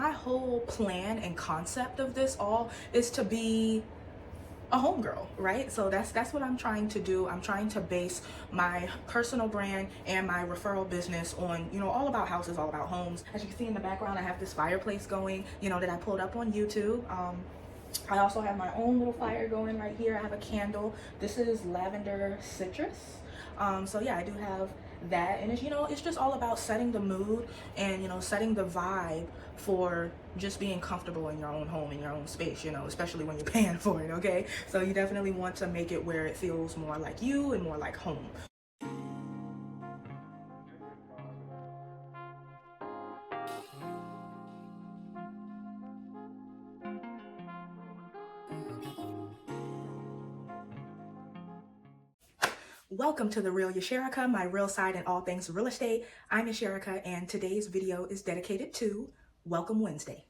my whole plan and concept of this all is to be a homegirl, right? So that's what I'm trying to do. I'm trying to base my personal brand and my referral business on, all about houses, all about homes. As you can see in the background, I have this fireplace going, that I pulled up on YouTube. I also have my own little fire going right here. I have a candle. This is lavender citrus. So yeah, I do have that, and it's just all about setting the mood and setting the vibe for just being comfortable in your own home, in your own space, especially when you're paying for it. Okay, so you definitely want to make it where it feels more like you and more like home. Welcome to The Real Yashirika, my real side in all things real estate. I'm Yashirika, and today's video is dedicated to Welcome Wednesday.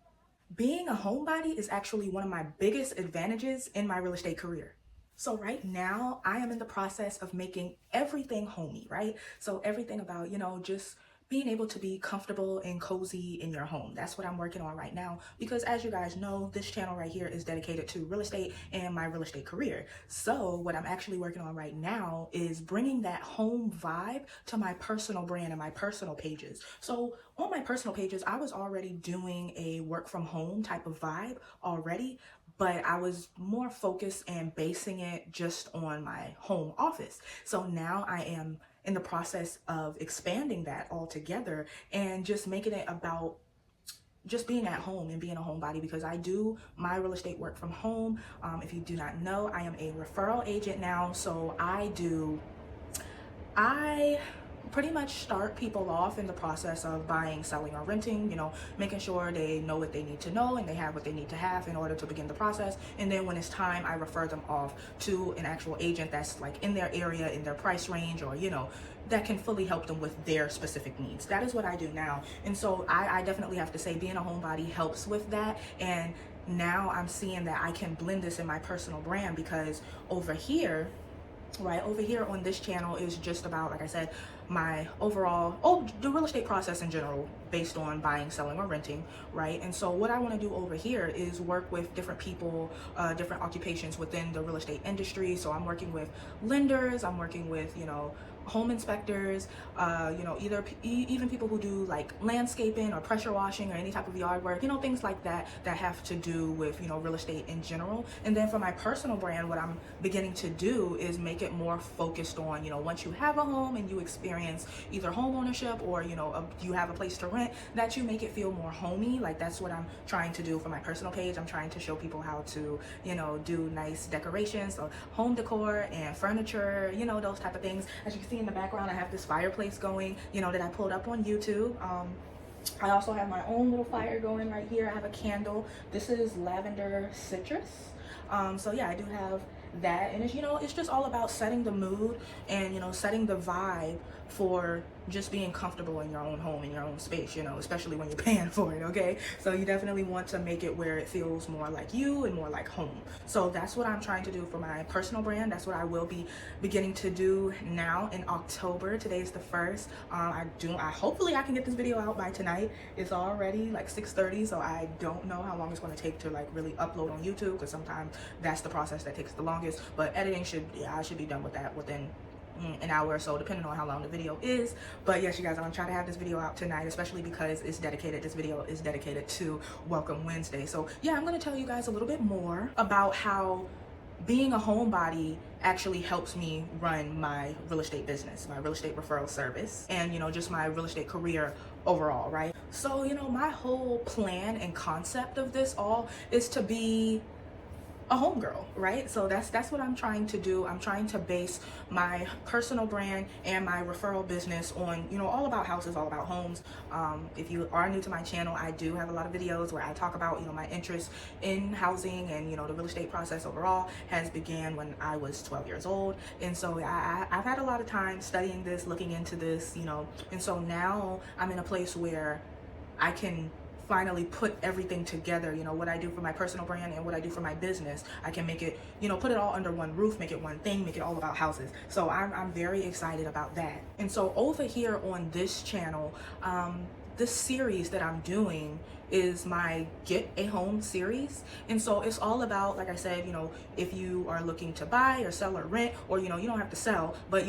Being a homebody is actually one of my biggest advantages in my real estate career. So right now, I am in the process of making everything homey, right? So everything about, just being able to be comfortable and cozy in your home. That's what I'm working on right now, because as you guys know, this channel right here is dedicated to real estate and my real estate career. So what I'm actually working on right now is bringing that home vibe to my personal brand and my personal pages. So on my personal pages, I was already doing a work from home type of vibe already, but I was more focused and basing it just on my home office. So now I am in the process of expanding that altogether and just making it about just being at home and being a homebody, because I do my real estate work from home. If you do not know, I am a referral agent now. So I pretty much start people off in the process of buying, selling, or renting, making sure they know what they need to know and they have what they need to have in order to begin the process. And then when it's time, I refer them off to an actual agent that's like in their area, in their price range, or, that can fully help them with their specific needs. That is what I do now. And so I definitely have to say being a homebody helps with that. And now I'm seeing that I can blend this in my personal brand, because over here on this channel is just about, like I said, my overall the real estate process in general, based on buying, selling, or renting, right? And so what I want to do over here is work with different people, different occupations within the real estate industry. So I'm working with lenders, I'm working with home inspectors, even people who do like landscaping or pressure washing or any type of yard work, things like that have to do with real estate in general. And then for my personal brand, what I'm beginning to do is make it more focused on, once you have a home and you experience either home ownership or you have a place to rent, that you make it feel more homey. Like that's what I'm trying to do for my personal page. I'm trying to show people how to do nice decorations, so home decor and furniture, those type of things. As you can see in the background, I have this fireplace going, that I pulled up on YouTube. I also have my own little fire going right here. I have a candle. This is lavender citrus. So yeah, I do have that, and it's just all about setting the mood and setting the vibe for just being comfortable in your own home, in your own space, especially when you're paying for it. Okay, so you definitely want to make it where it feels more like you and more like home. So that's what I'm trying to do for my personal brand. That's what I will be beginning to do now in October. Today is the 1st. Hopefully I can get this video out by tonight. It's already like 6:30, so I don't know how long it's going to take to like really upload on YouTube, because sometimes that's the process that takes the longest. But editing I should be done with that within an hour or so, depending on how long the video is. But yes, you guys, I'm gonna try to have this video out tonight, especially because this video is dedicated to Welcome Wednesday. So yeah, I'm gonna tell you guys a little bit more about how being a homebody actually helps me run my real estate business, my real estate referral service, and just my real estate career overall, right? So my whole plan and concept of this all is to be a homegirl, right? So that's what I'm trying to do. I'm trying to base my personal brand and my referral business on all about houses, all about homes. If you are new to my channel, I do have a lot of videos where I talk about my interest in housing, and the real estate process overall has began when I was 12 years old. And so I've had a lot of time studying this, looking into this, and so now I'm in a place where I can finally put everything together, what I do for my personal brand and what I do for my business. I can make it, put it all under one roof, make it one thing, make it all about houses. So I'm very excited about that. And so over here on this channel, this series that I'm doing is my Get a Home series. And so it's all about, like I said, if you are looking to buy or sell or rent, or, you don't have to sell, but,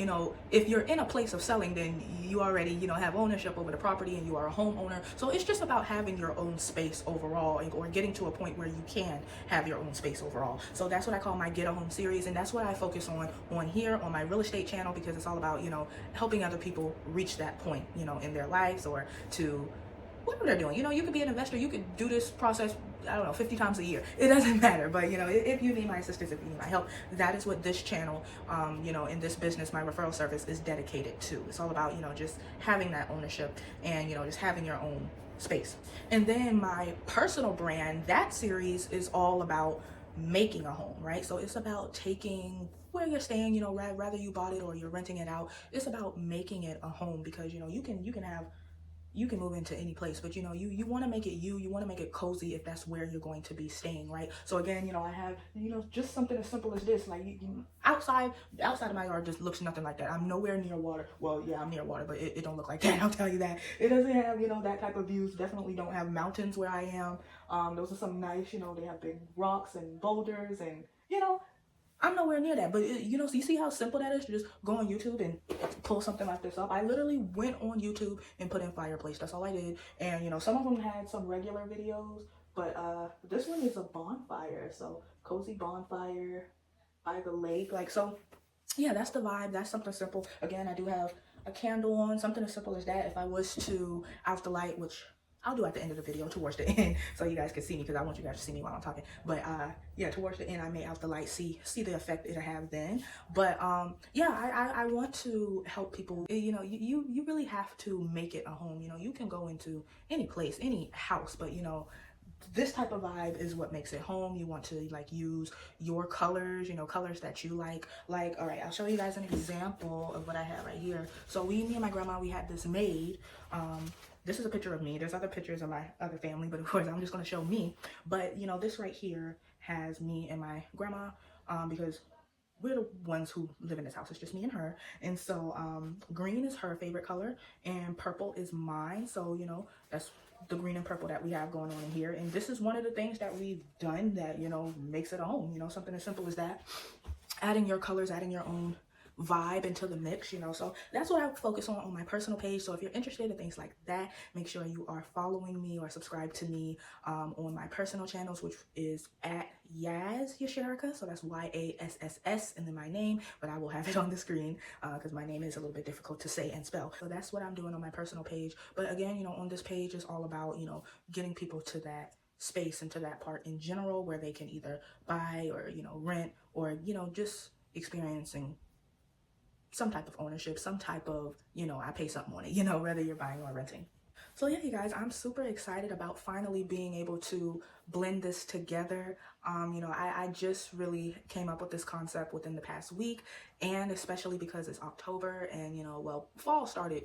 if you're in a place of selling, then you already, have ownership over the property and you are a homeowner. So it's just about having your own space overall, or getting to a point where you can have your own space overall. So that's what I call my Get a Home series. And that's what I focus on here on my real estate channel, because it's all about, helping other people reach that point, in their lives, or to whatever they're doing. You could be an investor. You could do this process, I don't know, 50 times a year. It doesn't matter. But, if you need my assistance, if you need my help, that is what this channel, in this business, my referral service is dedicated to. It's all about, just having that ownership and, just having your own space. And then my personal brand, that series is all about making a home, right? So it's about taking where you're staying, rather you bought it or you're renting it out. It's about making it a home, because, you can move into any place, but you want to make it you want to make it cozy if that's where you're going to be staying, right? So again, I have, just something as simple as this, like outside of my yard just looks nothing like that. I'm nowhere near water. Well, yeah, I'm near water, but it don't look like that. I'll tell you that. It doesn't have, that type of views. Definitely don't have mountains where I am. Those are some nice, they have big rocks and boulders, and I'm nowhere near that. But so you see how simple that is to just go on YouTube and pull something like this up. I literally went on YouTube and put in fireplace. That's all I did. And some of them had some regular videos, but this one is a bonfire. So cozy bonfire by the lake. Like, so yeah, that's the vibe. That's something simple. Again, I do have a candle on, something as simple as that. If I was to out the light, which I'll do at the end of the video, towards the end, so you guys can see me, because I want you guys to see me while I'm talking. But yeah, towards the end, I may out the light see the effect it'll have then. But yeah, I want to help people. You really have to make it a home. You can go into any place, any house, but this type of vibe is what makes it home. You want to use your colors, colors that you like. All right, I'll show you guys an example of what I have right here. So me and my grandma, we had this made. This is a picture of me. There's other pictures of my other family, but of course I'm just going to show me. But this right here has me and my grandma, because we're the ones who live in this house. It's just me and her. And so green is her favorite color and purple is mine. So that's the green and purple that we have going on in here. And this is one of the things that we've done that makes it a home. Something as simple as that. Adding your colors, adding your own vibe into the mix, so that's what I focus on my personal page. So if you're interested in things like that, make sure you are following me or subscribe to me on my personal channels, which is at Yaz Yasherika. So that's YASSS and then my name, but I will have it on the screen because my name is a little bit difficult to say and spell. So that's what I'm doing on my personal page. But again, on this page is all about getting people to that space and to that part in general where they can either buy or rent, or just experiencing some type of ownership, some type of, I pay something on it, whether you're buying or renting. So yeah, you guys, I'm super excited about finally being able to blend this together. I just really came up with this concept within the past week, and especially because it's October and, well, fall started,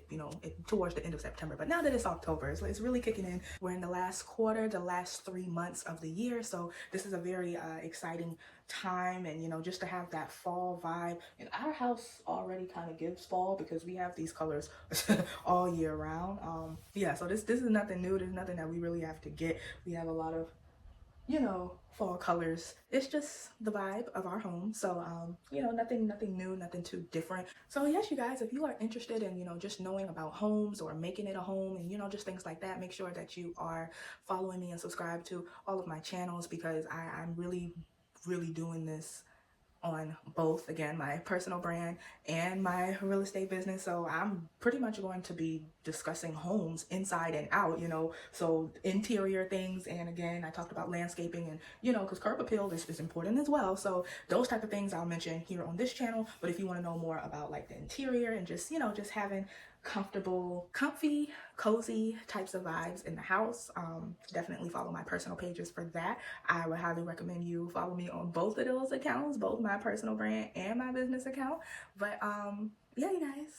towards the end of September, but now that it's October, it's really kicking in. We're in the last quarter, the last 3 months of the year. So this is a very exciting time, and just to have that fall vibe. And our house already kind of gives fall because we have these colors all year round. Yeah, so this is nothing new. There's nothing that we really have to get. We have a lot of fall colors. It's just the vibe of our home. So nothing new, nothing too different. So yes, you guys, if you are interested in just knowing about homes or making it a home and just things like that, make sure that you are following me and subscribe to all of my channels, because I'm really doing this on both, again, my personal brand and my real estate business. So I'm pretty much going to be discussing homes inside and out, so interior things. And again, I talked about landscaping and, because curb appeal is important as well. So those type of things I'll mention here on this channel. But if you want to know more about the interior and just, just having comfy, cozy types of vibes in the house, definitely follow my personal pages for that. I would highly recommend you follow me on both of those accounts, both my personal brand and my business account. But yeah, you guys,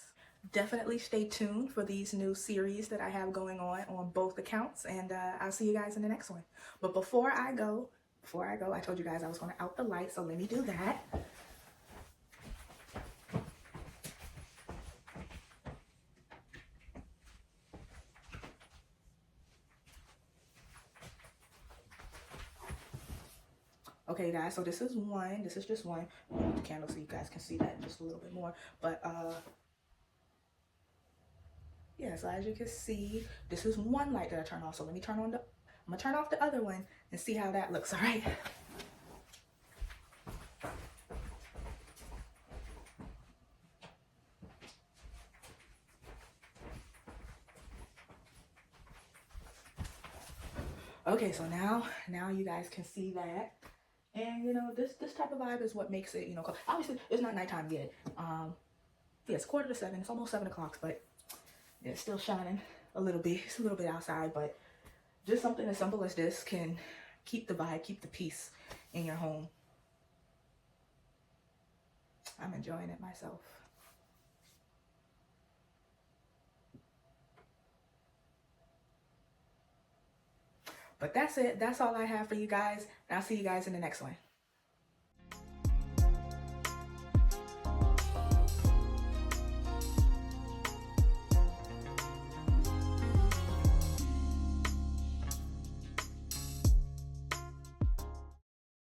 definitely stay tuned for these new series that I have going on both accounts, and I'll see you guys in the next one. But before I go, I told you guys I was going to out the light, so let me do that. Okay guys, so this is one. This is just one. I'll move the candle so you guys can see that just a little bit more. But yeah, so as you can see, this is one light that I turn off. So let me turn on the, I'm gonna turn off the other one and see how that looks, all right? Okay, so now you guys can see that. And you know, this type of vibe is what makes it, you know, obviously it's not nighttime yet. Yeah, it's 6:45, it's almost 7 o'clock, but yeah, it's still shining a little bit. It's a little bit outside, but just something as simple as this can keep the vibe, keep the peace in your home. I'm enjoying it myself. But that's it. That's all I have for you guys. And I'll see you guys in the next one.